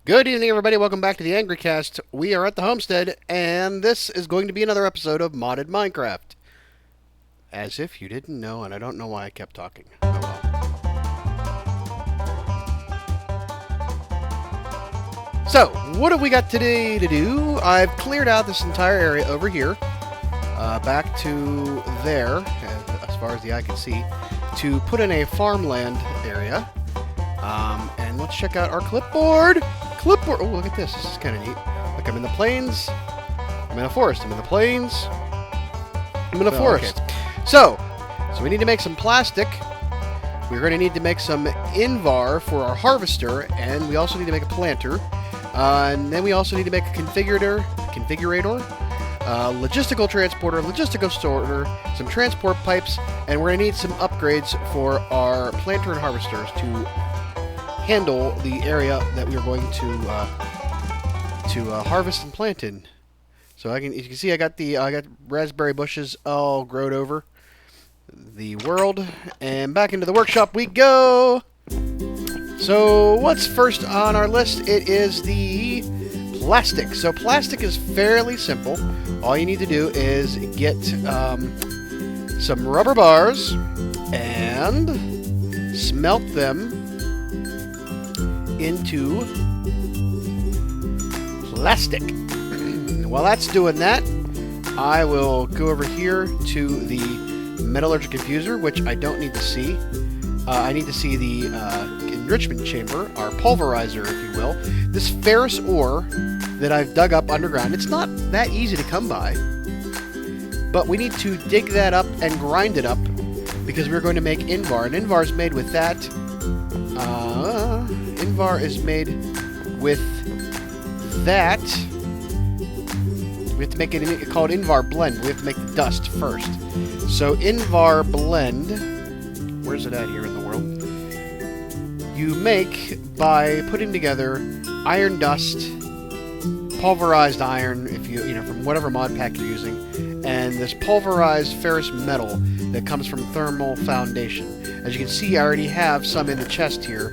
Good evening, everybody. Welcome back to the Angry Cast. We are at the homestead, and this is going to be another episode of Modded Minecraft. As if you didn't know, and I don't know why I kept talking. Oh well. So, what have we got today to do? I've cleared out this entire area over here, back to there, as far as the eye can see, to put in a farmland area. And let's check out our clipboard. Oh, look at this. This is kind of neat. Look, I'm in the plains. I'm in a forest. I'm in the plains. I'm in a forest. Okay. So we need to make some plastic. We're going to need to make some invar for our harvester, and we also need to make a planter. And then we also need to make a configurator, logistical transporter, logistical sorter, some transport pipes, and we're going to need some upgrades for our planter and harvesters to handle the area that we are going to harvest and plant in. So you can see I got raspberry bushes all growed over the world, and back into the workshop we go. So what's first on our list? It is the plastic. So plastic is fairly simple. All you need to do is get some rubber bars and smelt them into plastic. While that's doing that, I will go over here to the metallurgical infuser, which I don't need to see. I need to see the enrichment chamber, our pulverizer, if you will. This ferrous ore that I've dug up underground. It's not that easy to come by, but we need to dig that up and grind it up because we're going to make invar. And invar is made with that. Invar is made with that. We have to make it called Invar Blend. We have to make the dust first. So Invar Blend, where's it at here in the world? You make by putting together iron dust, pulverized iron, if you from whatever mod pack you're using, and this pulverized ferrous metal that comes from thermal foundation. As you can see, I already have some in the chest here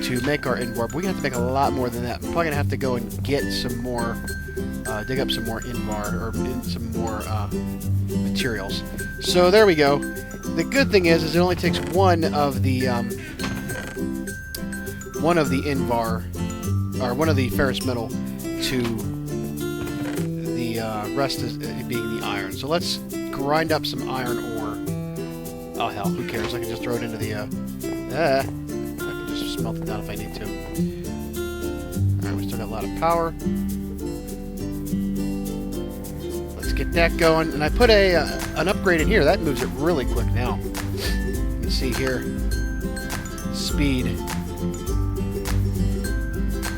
to make our invar, but we're going to have to make a lot more than that. We're probably going to have to go and get some more, dig up some more invar, or some more materials. So there we go. The good thing is it only takes one of the invar, or one of the ferrous metal to the rest is being the iron. So let's grind up some iron ore. Oh hell, who cares? I can just throw it into the I can just smelt it down if I need to. Alright, we still got a lot of power. Let's get that going. And I put an upgrade in here. That moves it really quick now. You can see here. Speed.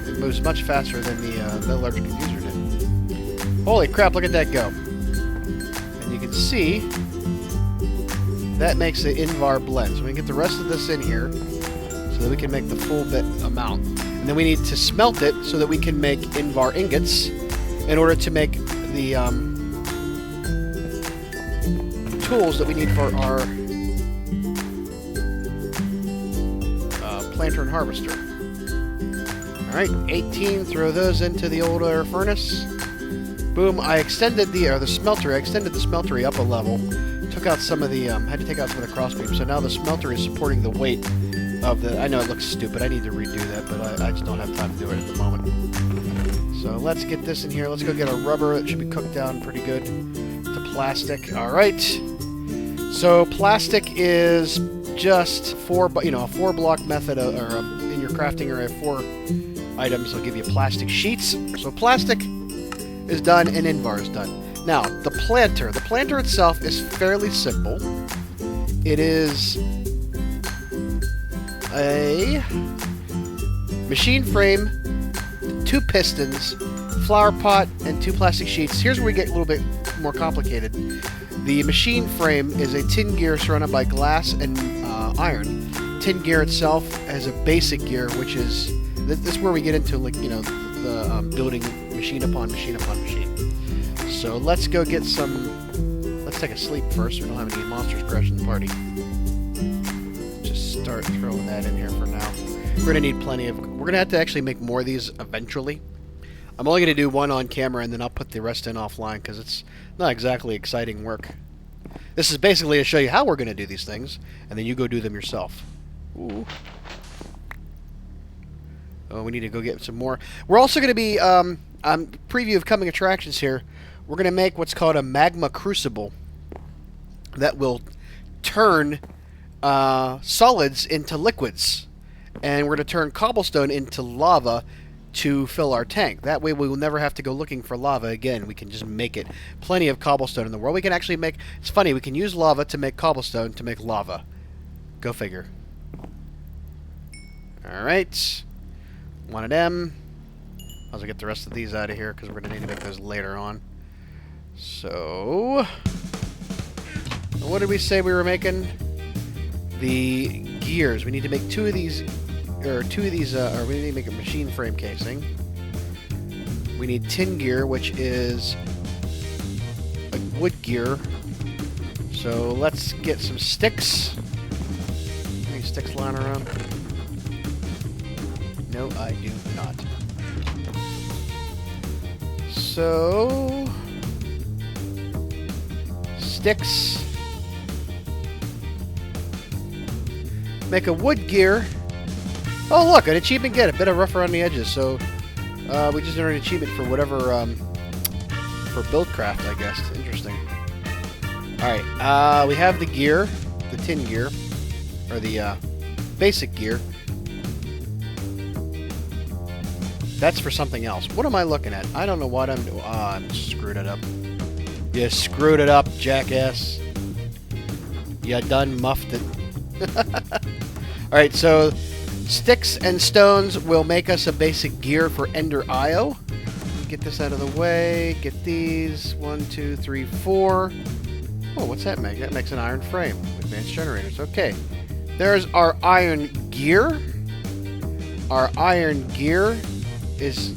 It moves much faster than the metallurgical infuser did. Holy crap, look at that go. And you can see that makes the invar blend. So we can get the rest of this in here so that we can make the full bit amount. And then we need to smelt it so that we can make invar ingots in order to make the tools that we need for our planter and harvester. Alright, 18, throw those into the old air furnace. Boom, I extended the smeltery up a level. Took out some of the, had to take out some of the crossbeams, so now the smelter is supporting the weight of the, I know it looks stupid, I need to redo that, but I just don't have time to do it at the moment. So let's get this in here, let's go get a rubber that should be cooked down pretty good to plastic. Alright, so plastic is just a 4-block method, in your crafting area, 4 items will give you plastic sheets. So plastic is done and invar is done. Now, the planter. The planter itself is fairly simple. It is a machine frame, 2 pistons, flower pot, and 2 plastic sheets. Here's where we get a little bit more complicated. The machine frame is a tin gear surrounded by glass and iron. Tin gear itself has a basic gear, which is... This is where we get into, like, the building machine upon machine upon machine. So let's go get some... Let's take a sleep first. We don't have any monsters crashing the party. Just start throwing that in here for now. We're gonna need plenty of... We're gonna have to actually make more of these eventually. I'm only gonna do one on camera, and then I'll put the rest in offline, because it's not exactly exciting work. This is basically to show you how we're gonna do these things, and then you go do them yourself. Ooh. Oh, we need to go get some more. We're also gonna be, preview of coming attractions here. We're gonna make what's called a magma crucible that will turn solids into liquids. And we're going to turn cobblestone into lava to fill our tank. That way we will never have to go looking for lava again. We can just make it. Plenty of cobblestone in the world. We can actually make... It's funny, we can use lava to make cobblestone to make lava. Go figure. Alright. One of them. I'll get the rest of these out of here because we're going to need to make those later on. So... What did we say we were making? The gears. We need to make two of these... Or we need to make a machine frame casing. We need tin gear, which is a wood gear. So let's get some sticks. Any sticks lying around? No, I do not. So... Sticks. Make a wood gear. Oh, look, an achievement get. A bit of rough around the edges. So, we just earned an achievement for whatever, for buildcraft, I guess. Interesting. Alright, we have the gear. The tin gear. Or the, basic gear. That's for something else. What am I looking at? I don't know what I'm doing. Ah, I screwed it up. You screwed it up, jackass. You done muffed it. Alright, so... Sticks and stones will make us a basic gear for Ender IO. Get this out of the way. Get these. 1, 2, 3, 4. Oh, what's that make? That makes an iron frame. Advanced generators. Okay. There's our iron gear. Our iron gear is...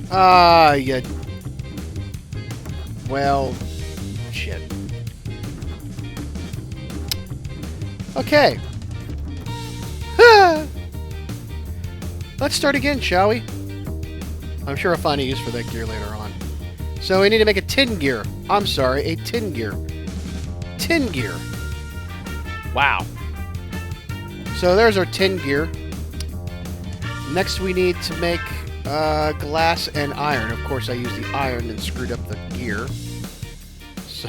yeah. Well, shit. Okay. Let's start again, shall we? I'm sure I'll find a use for that gear later on. So we need to make a tin gear. I'm sorry, a tin gear. Tin gear. Wow. So there's our tin gear. Next we need to make glass and iron. Of course I used the iron and screwed up the gear. So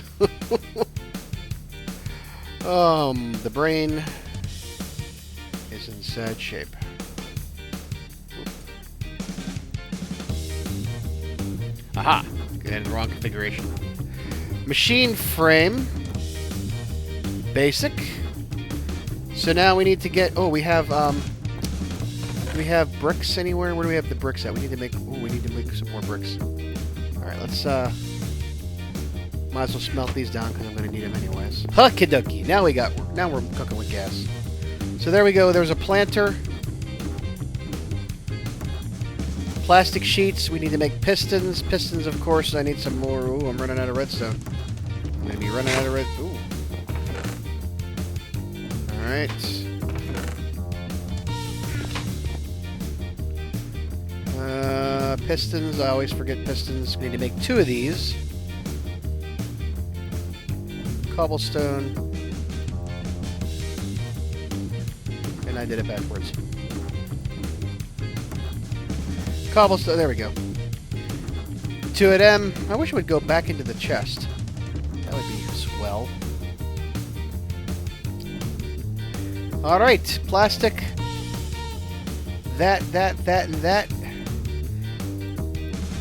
the brain is in sad shape. Aha! In the wrong configuration. Machine frame. Basic. So now we need to get... Oh, we have, do we have bricks anywhere? Where do we have the bricks at? We need to make... Oh, we need to make some more bricks. Alright, let's, might as well smelt these down because I'm going to need them anyways. Hucky-ducky. Now we're cooking with gas. So there we go. There's a planter. Plastic sheets. We need to make pistons. Pistons, of course. I need some more. Ooh, I'm running out of redstone. I'm going to be running out of red... Ooh. Alright. Pistons. I always forget pistons. We need to make 2 of these. Cobblestone. And I did it backwards. Cobblestone, there we go. 2 of them. I wish it would go back into the chest. That would be swell. Alright, plastic. That, and that.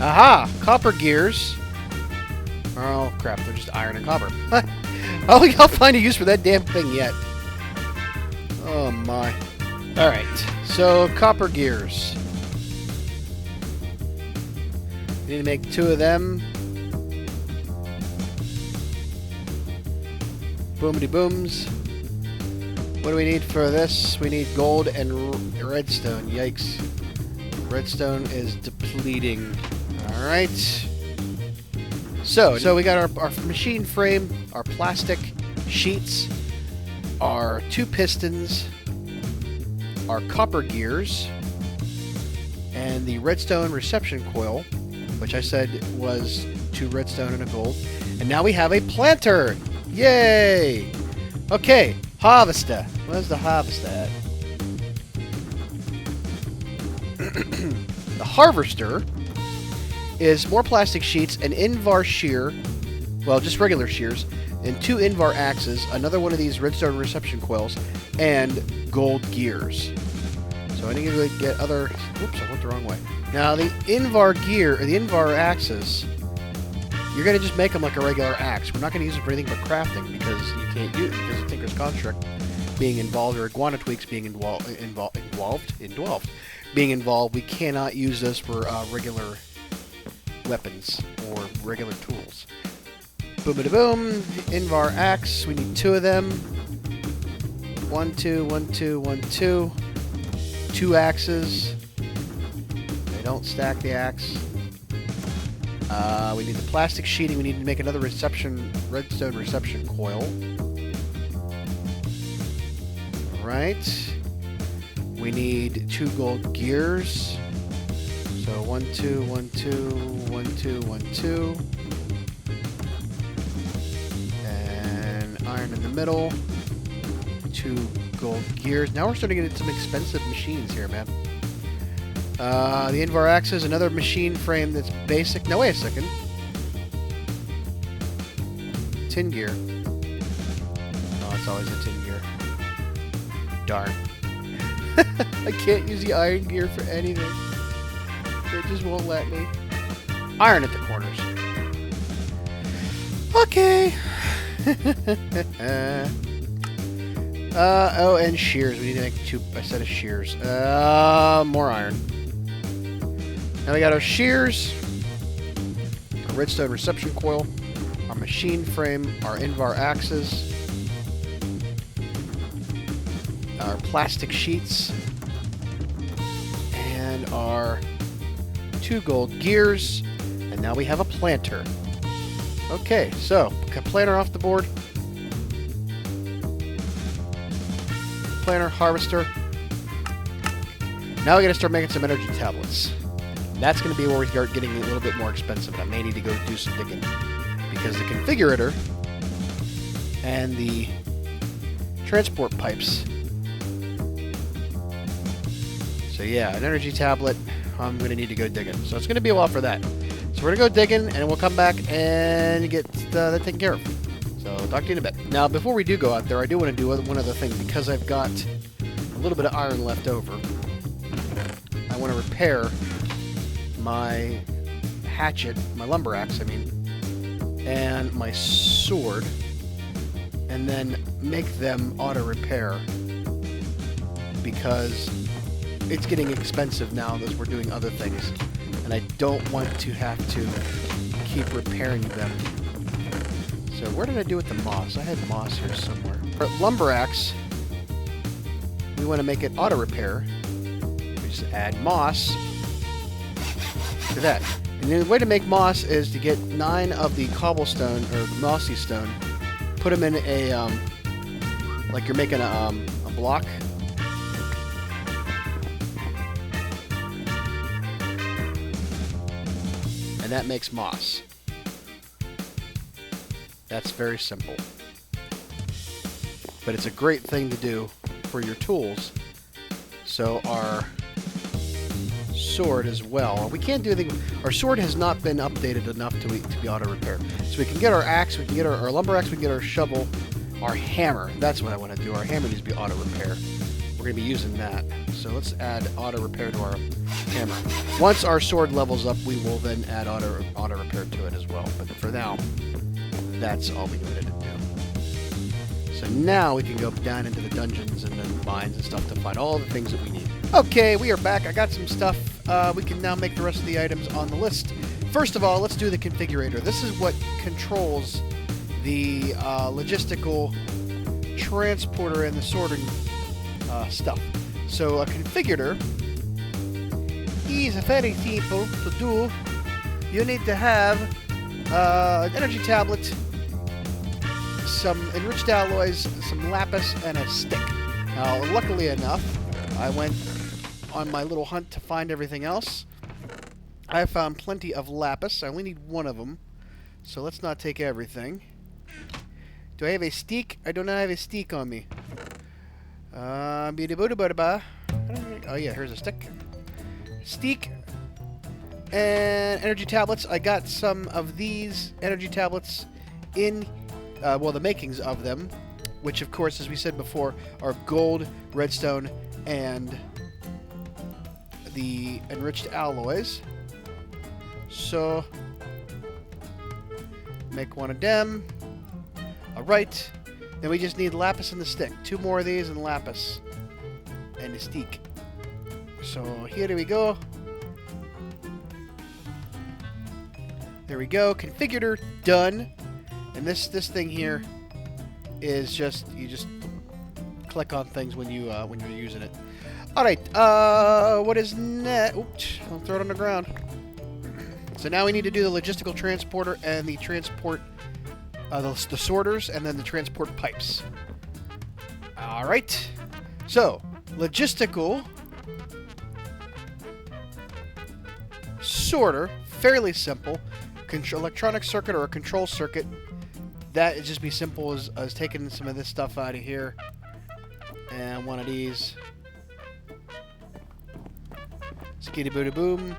Aha! Copper gears. Oh, crap, they're just iron and copper. I'll find a use for that damn thing yet. Oh, my. Alright, so copper gears. Need to make 2 of them. Boomity booms. What do we need for this? We need gold and redstone. Yikes. Redstone is depleting. Alright. So we got our machine frame, our plastic sheets, our 2 pistons, our copper gears, and the redstone reception coil, which I said was 2 redstone and a gold. And now we have a planter! Yay! Okay, harvester. Where's the harvester at? The harvester is more plastic sheets, an Invar shear, well, just regular shears, and 2 Invar axes, another one of these redstone reception coils, and gold gears. So I need to get other... Whoops, I went the wrong way. Now, the Invar gear, or the Invar axes, you're going to just make them like a regular axe. We're not going to use it for anything but crafting, because you can't use it, because of Tinker's Construct being involved, or Iguana Tweaks being involved. We cannot use this for regular weapons or regular tools. Boom-a-da-boom. Invar axe. We need 2 of them. 1, 2, 1, 2, 1, 2. 2 axes. They don't stack the axe. We need the plastic sheeting. We need to make another redstone reception coil. Alright. We need 2 gold gears. So 1, 2, 1, 2, 1, 2, 1, 2. And iron in the middle. 2 gold gears. Now we're starting to get some expensive machines here, man. The Invar axis, another machine frame that's basic. No, wait a second. Tin gear. Oh, it's always a tin gear. Darn. I can't use the iron gear for anything. It just won't let me. Iron at the corners. Okay. Oh, and shears. We need to make a set of shears. More iron. Now we got our shears, our redstone reception coil, our machine frame, our Invar axes, our plastic sheets, and our 2 gold gears, and now we have a planter. Okay, so, got planter off the board. Planter, harvester. Now we gotta start making some energy tablets. That's gonna be where we start getting a little bit more expensive, and I may need to go do some digging. Because the configurator and the transport pipes. So yeah, an energy tablet, I'm gonna need to go digging. So it's gonna be a while for that. So we're gonna go digging, and we'll come back and get that taken care of. So talk to you in a bit. Now, before we do go out there, I do want to do one other thing, because I've got a little bit of iron left over. I want to repair my hatchet, my lumber axe, I mean, and my sword, and then make them auto-repair, because it's getting expensive now as we're doing other things, and I don't want to have to keep repairing them. So where did I do with the moss? I had moss here somewhere. For lumber axe, we want to make it auto repair. We just add moss to that. And the way to make moss is to get 9 of the cobblestone or the mossy stone, put them in a like you're making a block. And that makes moss. That's very simple. But it's a great thing to do for your tools. So our sword as well. We can't do anything. Our sword has not been updated enough to be auto repair. So we can get our axe, we can get our lumber axe, we can get our shovel, our hammer. That's what I want to do. Our hammer needs to be auto repair. We're going to be using that. So let's add auto repair to our hammer. Once our sword levels up, we will then add auto repair to it as well. But for now, that's all we needed to do. So now we can go down into the dungeons and the mines and stuff to find all the things that we need. Okay, we are back. I got some stuff. We can now make the rest of the items on the list. First of all, let's do the configurator. This is what controls the logistical transporter and the sorting stuff. So a configurator is very simple to do. You need to have an energy tablet, some enriched alloys, some lapis, and a stick. Now, luckily enough, I went on my little hunt to find everything else. I found plenty of lapis. I only need one of them. So let's not take everything. Do I have a steak? I do not have a steak on me. Oh yeah, here's a stick. Steak. And energy tablets. I got some of these energy tablets in, well, the makings of them. Which, of course, as we said before, are gold, redstone, and the enriched alloys. So, make one of them. Alright. Then we just need lapis and the stick. 2 more of these and lapis. And a stick. So, here we go. There we go. Configured. Done. And this thing here is just, you just click on things when you're using it. Alright. What is next? Oops. I'll throw it on the ground. So now we need to do the logistical transporter and the transport, the sorters, and then the transport pipes. Alright. So, logistical sorter, fairly simple. Electronic circuit or a control circuit. That would just be simple as taking some of this stuff out of here. And one of these. Skitty booty boom.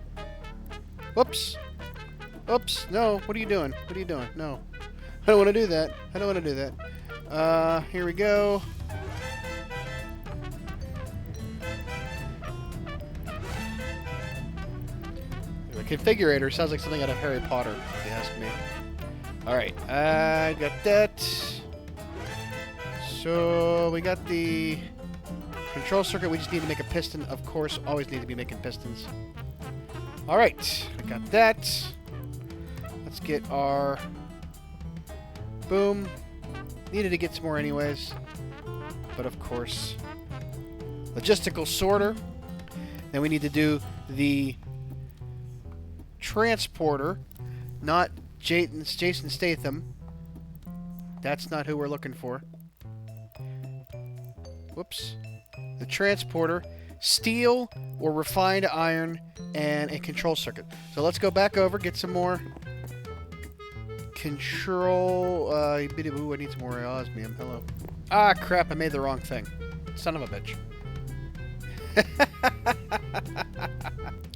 Whoops. Oops, no, what are you doing? What are you doing? No. I don't want to do that. I don't want to do that. Here we go. The configurator sounds like something out of Harry Potter, if you ask me. Alright, I got that. So, we got the control circuit. We just need to make a piston. Of course, always need to be making pistons. Alright, I got that. Let's get our... Boom. Needed to get some more anyways. But of course... Logistical sorter. Then we need to do the... transporter. Not Jason Statham. That's not who we're looking for. Whoops. The transporter. Steel or refined iron and a control circuit. So let's go back over, get some more control. I need some more osmium. Hello. Ah, crap, I made the wrong thing. Son of a bitch.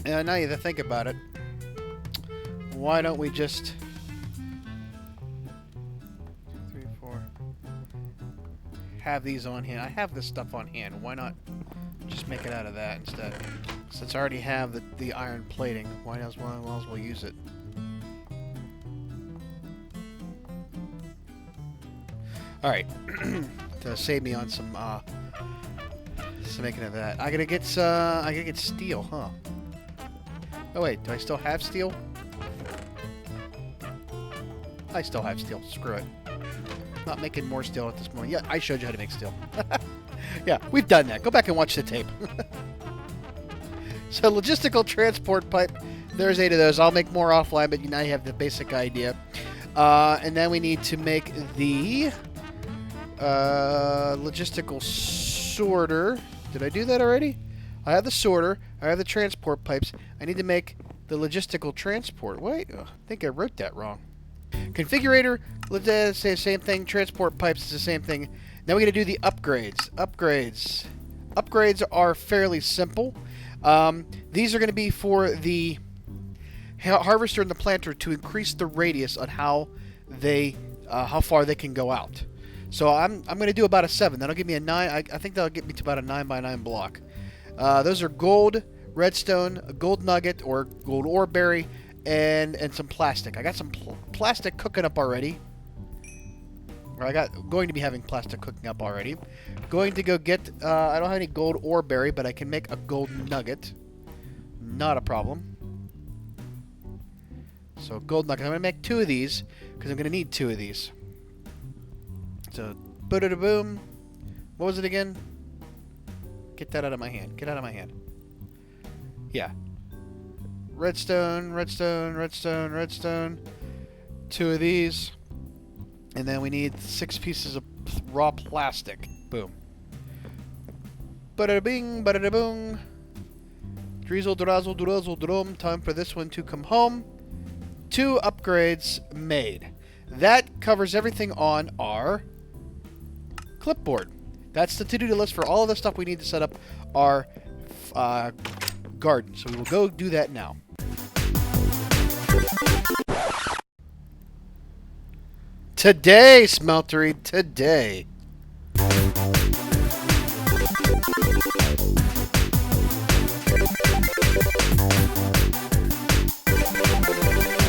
Now you think about it. Why don't we just... 3, 4... have these on hand. I have this stuff on hand. Why not just make it out of that instead? Since I already have the iron plating, why as well use it? Alright. To save me on some making of that. I gotta get steel, huh? Oh wait, do I still have steel? I still have steel. Screw it. Not making more steel at this moment. Yeah, I showed you how to make steel. Yeah, we've done that. Go back and watch the tape. So, logistical transport pipe. There's 8 of those. I'll make more offline, but now you have the basic idea. And then we need to make the logistical sorter. Did I do that already? I have the sorter. I have the transport pipes. I need to make the logistical transport. Wait, I think I wrote that wrong. Configurator, let's say the same thing. Transport pipes is the same thing. Now we're going to do the upgrades. Upgrades are fairly simple. These are going to be for the harvester and the planter to increase the radius on how far they can go out. So I'm going to do about a 7. That'll give me a 9. I think that'll get me to about a 9x9 block. Those are gold, redstone, a gold nugget or gold ore berry, and some plastic. I got some plastic cooking up already. Or going to be having plastic cooking up already. Going to go get, I don't have any gold ore berry, but I can make a gold nugget. Not a problem. So gold nugget. I'm going to make 2 of these, because I'm going to need 2 of these. So, boom. What was it again? Get that out of my hand. Get out of my hand. Yeah. Redstone. 2 of these. And then we need 6 pieces of raw plastic. Boom. Bada bing, bada boom. Drizzle, drazzle, drazzle, drum. Time for this one to come home. 2 upgrades made. That covers everything on our clipboard. That's the to-do list for all of the stuff we need to set up our garden. So we will go do that now. Today, Smeltery, today,